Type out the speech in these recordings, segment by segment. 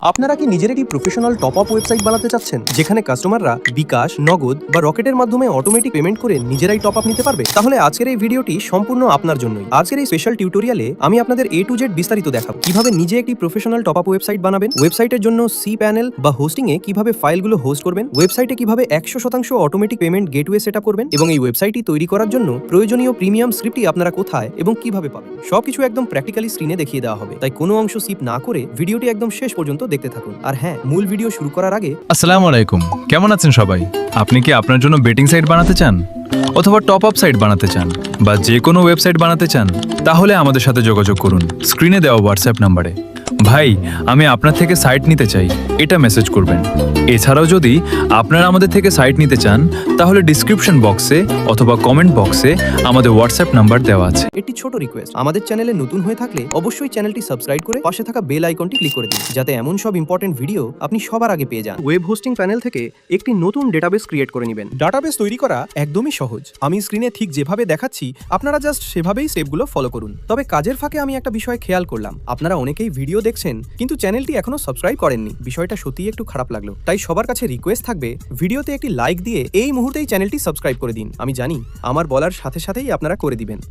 আপনারা কি নিজের একটি প্রফেশনাল টপ আপ ওয়েবসাইট বানাতে চাচ্ছেন যেখানে কাস্টমাররা বিকাশ, নগদ বা রকেটের মাধ্যমে অটোমেটিক পেমেন্ট করে নিজেরাই টপ আপ নিতে পারবে? তাহলে আজকের এই ভিডিওটি সম্পূর্ণ আপনার জন্যই। আজকের এই স্পেশাল টিউটোরিয়ালে আমি আপনাদের A to Z বিস্তারিত দেখাবো কিভাবে নিজে একটি প্রফেশনাল টপ আপ ওয়েবসাইট বানাবেন, ওয়েবসাইটের জন্য সি প্যানেল বা হোস্টিং এ কিভাবে ফাইলগুলো হোস্ট করবেন, ওয়েবসাইটে কিভাবে 100% অটোমেটিক পেমেন্ট গেটওয়ে সেটআপ করবেন এবং এই ওয়েবসাইটটি তৈরি করার জন্য প্রয়োজনীয় প্রিমিয়াম স্ক্রিপ্টটি আপনারা কোথায় এবং কিভাবে পাবেন সবকিছু একদম প্র্যাকটিক্যালি স্ক্রিনে দেখিয়ে দেওয়া হবে। তাই কোনো অংশ স্কিপ না করে ভিডিওটি একদম শেষ পর্যন্ত দেখতে থাকুন। আর হ্যাঁ, মূল ভিডিও শুরু করার আগে আসসালামু আলাইকুম, কেমন আছেন সবাই? আপনি কি আপনার জন্য বেটিং সাইট বানাতে চান অথবা টপ আপ সাইট বানাতে চান বা যে কোনো ওয়েবসাইট বানাতে চান? তাহলে আমাদের সাথে যোগাযোগ করুন স্ক্রিনে দেওয়া হোয়াটসঅ্যাপ নাম্বারে। ভাই, আমি আপনার থেকে সাইট নিতে চাই, এটা মেসেজ করবেন। এছাড়াও যদি আপনারা আমাদের থেকে সাইট নিতে চান তাহলে ডিসক্রিপশন বক্সে অথবা কমেন্ট বক্সে আমাদের হোয়াটসঅ্যাপ নাম্বার দেওয়া আছে। একটি ছোট রিকোয়েস্ট, আমাদের চ্যানেলে নতুন হয়ে থাকলে অবশ্যই চ্যানেলটি সাবস্ক্রাইব করে পাশে থাকা বেল আইকনটি ক্লিক করে দিন যাতে এমন সব ইম্পর্টেন্ট ভিডিও আপনি সবার আগে পেয়ে যান। ওয়েব হোস্টিং প্যানেল থেকে একটি নতুন ডেটাবেস ক্রিয়েট করে নেবেন। ডাটাবেস তৈরি করা একদমই সহজ। আমি স্ক্রিনে ঠিক যেভাবে দেখাচ্ছি আপনারা জাস্ট সেভাবেই স্টেপগুলো ফলো করুন। তবে কাজের ফাঁকে আমি একটা বিষয় খেয়াল করলাম, আপনারা অনেকেই ভিডিও দেখছেন কিন্তু চ্যানেলটি এখনো সাবস্ক্রাইব করেননি। বিষয়টা সত্যিই একটু খারাপ লাগলো। তাই সবার কাছে রিকোয়েস্ট থাকবে ভিডিওতে একটি লাইক দিয়ে এই মুহূর্তেই চ্যানেলটি সাবস্ক্রাইব করে দিন। আমি জানি আমার বলার সাথে সাথেই আপনারা করে দিবেন।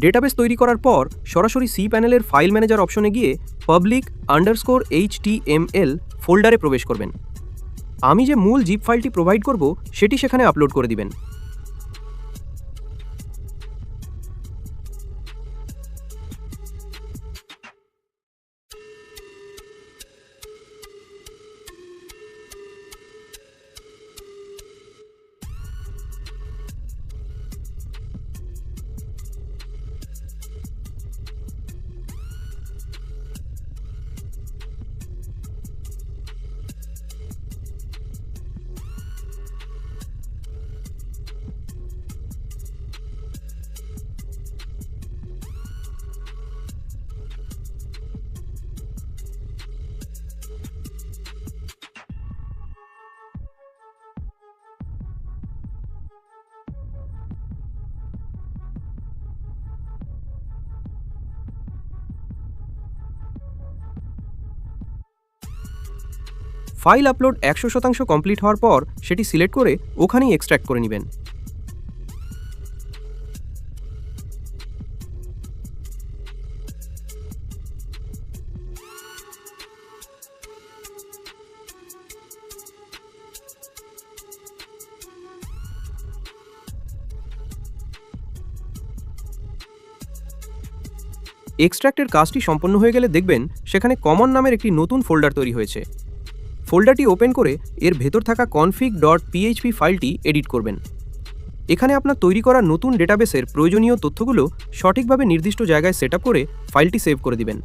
ডেটাবেস তৈরি করার পর সরাসরি সি প্যানেলের ফাইল ম্যানেজার অপশনে গিয়ে public_html ফোল্ডারে প্রবেশ করবেন। আমি যে মূল জিপ ফাইলটি প্রোভাইড করব সেটি সেখানে আপলোড করে দিবেন। ফাইল আপলোড 100% কমপ্লিট হওয়ার পর সেটি সিলেক্ট করে ওখানেই এক্সট্র্যাক্ট করে নেবেন। এক্সট্র্যাক্টের কাজটি সম্পন্ন হয়ে গেলে দেখবেন সেখানে কমন নামের একটি নতুন ফোল্ডার তৈরি হয়েছে। ফোল্ডারটি ওপেন করে এর ভেতর থাকা config.php ফাইলটি এডিট করবেন। এখানে আপনার তৈরি করা নতুন ডেটাবেসের প্রয়োজনীয় তথ্যগুলো সঠিকভাবে নির্দিষ্ট জায়গায় সেটআপ করে ফাইলটি সেভ করে দিবেন।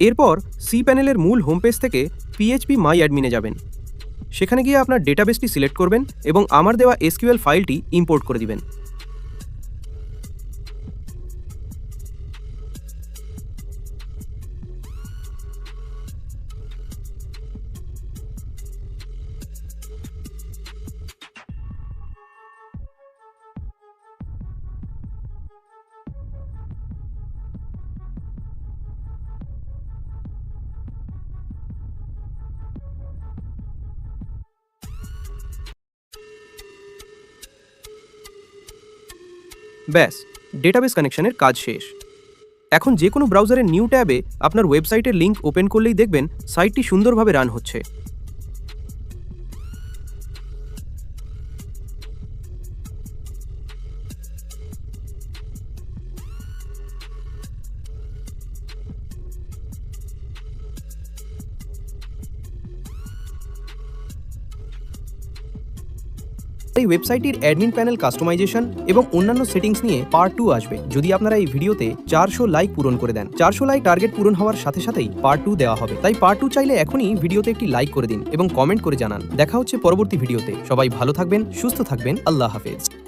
এরপর সি প্যানেলের মূল হোম পেজ থেকে phpMyAdmin-এ যাবেন। সেখানে গিয়ে আপনার ডেটাবেসটি সিলেক্ট করবেন এবং আমার দেওয়া SQL ফাইলটি ইম্পোর্ট করে দিবেন। ব্যাস, ডেটাবেস কানেকশনের কাজ শেষ। এখন যে কোনো ব্রাউজারের নিউ ট্যাবে আপনার ওয়েবসাইটের লিঙ্ক ওপেন করলেই দেখবেন সাইটটি সুন্দরভাবে রান হচ্ছে। এই ওয়েবসাইটের অ্যাডমিন প্যানেল কাস্টমাইজেশন এবং অন্যান্য সেটিংস নিয়ে পার্ট 2 আসবে যদি আপনারা এই ভিডিওতে 400 লাইক পূরণ করে দেন। 400 লাইক টার্গেট পূরণ হওয়ার সাথে সাথেই পার্ট 2 দেওয়া হবে। তাই পার্ট 2 চাইলে এখনই ভিডিওতে একটি লাইক করে দিন এবং কমেন্ট করে জানান। দেখা হচ্ছে পরবর্তী ভিডিওতে। সবাই ভালো থাকবেন, সুস্থ থাকবেন। আল্লাহ হাফেজ।